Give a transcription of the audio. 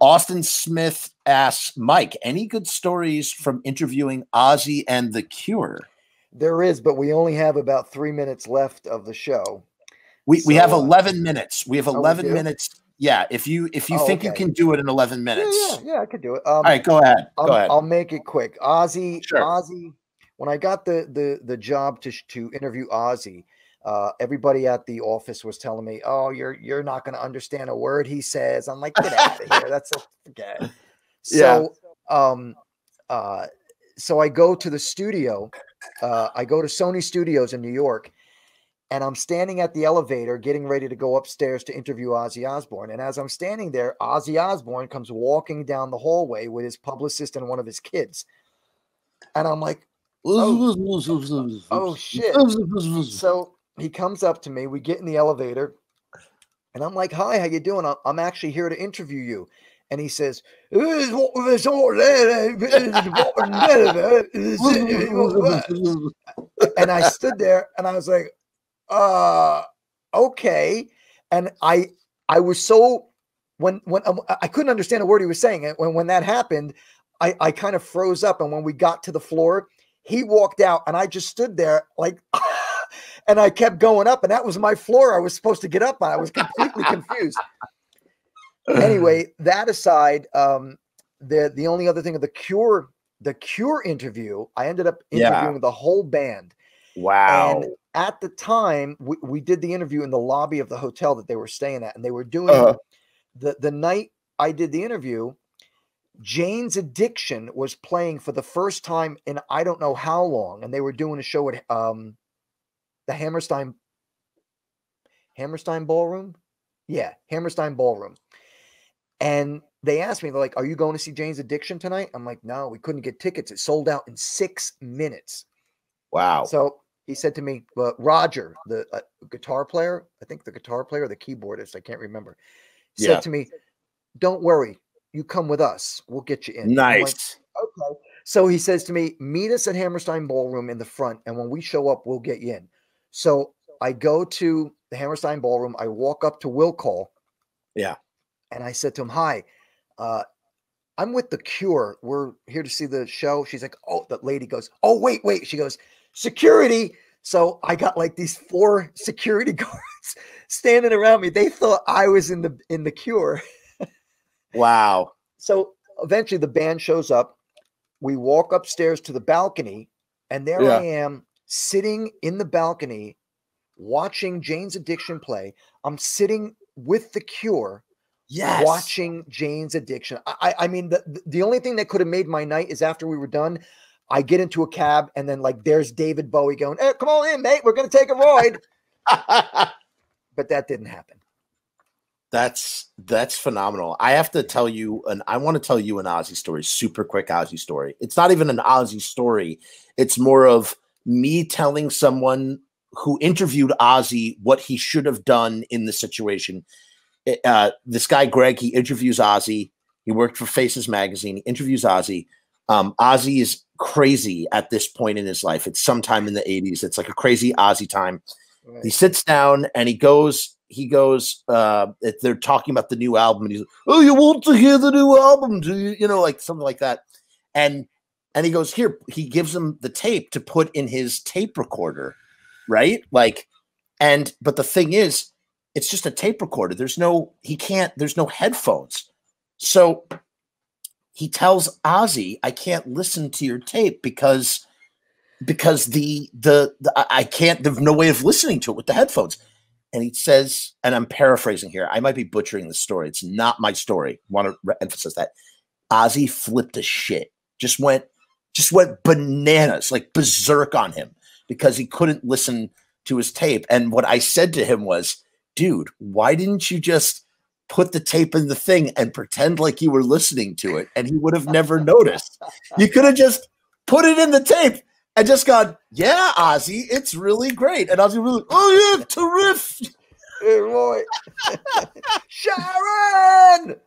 Austin Smith asks, Myke, any good stories from interviewing Ozzy and The Cure? There is, but we only have about 3 minutes left of the show. We have 11 minutes. We have 11 minutes. Yeah, if you think you can do it in 11 minutes. Yeah, I could do it. All right, go ahead. I'll make it quick. Ozzy, sure. Ozzy. When I got the job to interview Ozzy, everybody at the office was telling me, "Oh, you're not going to understand a word he says." I'm like, "Get out of here! That's a forget." So, so I go to the studio. I go to Sony Studios in New York. And I'm standing at the elevator getting ready to go upstairs to interview Ozzy Osbourne. And as I'm standing there, Ozzy Osbourne comes walking down the hallway with his publicist and one of his kids. And I'm like, oh shit. So he comes up to me. We get in the elevator. And I'm like, hi, how you doing? I'm actually here to interview you. And he says, and I stood there and I was like, okay. And I was so, when I couldn't understand a word he was saying. And when that happened, I kind of froze up. And when we got to the floor, he walked out and I just stood there like, and I kept going up and that was my floor. I was supposed to get up on. I was completely confused. Anyway, that aside, the only other thing of the Cure interview, I ended up interviewing the whole band. Wow. And at the time, we did the interview in the lobby of the hotel that they were staying at, and they were doing the night I did the interview, Jane's Addiction was playing for the first time in I don't know how long, and they were doing a show at the Hammerstein Ballroom. Yeah, Hammerstein Ballroom. And they asked me, they're like, "Are you going to see Jane's Addiction tonight?" I'm like, "No, we couldn't get tickets. It sold out in 6 minutes." Wow. So he said to me, Roger, the guitar player, I think the guitar player or the keyboardist, I can't remember, said to me, "Don't worry, you come with us. We'll get you in." Nice. Like, okay. So he says to me, "Meet us at Hammerstein Ballroom in the front, and when we show up, we'll get you in." So I go to the Hammerstein Ballroom. I walk up to Will Call. Yeah. And I said to him, "Hi, I'm with The Cure. We're here to see the show." She's like, "Oh," the lady goes, "Oh, wait." She goes, "Security." So I got like these 4 security guards standing around me. They thought I was in the Cure. Wow. So eventually the band shows up. We walk upstairs to the balcony, and there I am sitting in the balcony watching Jane's Addiction play. I'm sitting with The Cure. Yes. Watching Jane's Addiction. I mean, the only thing that could have made my night is after we were done, I get into a cab and then like there's David Bowie going, "Hey, come on in, mate. We're going to take a ride." But that didn't happen. That's phenomenal. I have to tell you, and I want to tell you an Ozzy story, super quick Ozzy story. It's not even an Ozzy story. It's more of me telling someone who interviewed Ozzy what he should have done in the situation. This guy, Greg, he interviews Ozzy. He worked for Faces Magazine. He interviews Ozzy. Ozzy is crazy at this point in his life. It's sometime in the 80s. It's like a crazy Ozzy time. Right. He sits down and he goes, they're talking about the new album. And he's like, "Oh, you want to hear the new album? Do you?" You know, like something like that. And he goes, "Here," he gives him the tape to put in his tape recorder. Right. Like, but the thing is, it's just a tape recorder. There's no headphones. So he tells Ozzy, "I can't listen to your tape because I can't, there's no way of listening to it with the headphones." And he says, and I'm paraphrasing here, I might be butchering the story. It's not my story. I want to emphasize that. Ozzy flipped a shit. Just went bananas, like berserk on him because he couldn't listen to his tape. And what I said to him was, "Dude, why didn't you just put the tape in the thing and pretend like you were listening to it?" And he would have never noticed. You could have just put it in the tape and just gone, "Yeah, Ozzy, it's really great." And Ozzy really, "Oh yeah, terrific." Hey, boy. Sharon!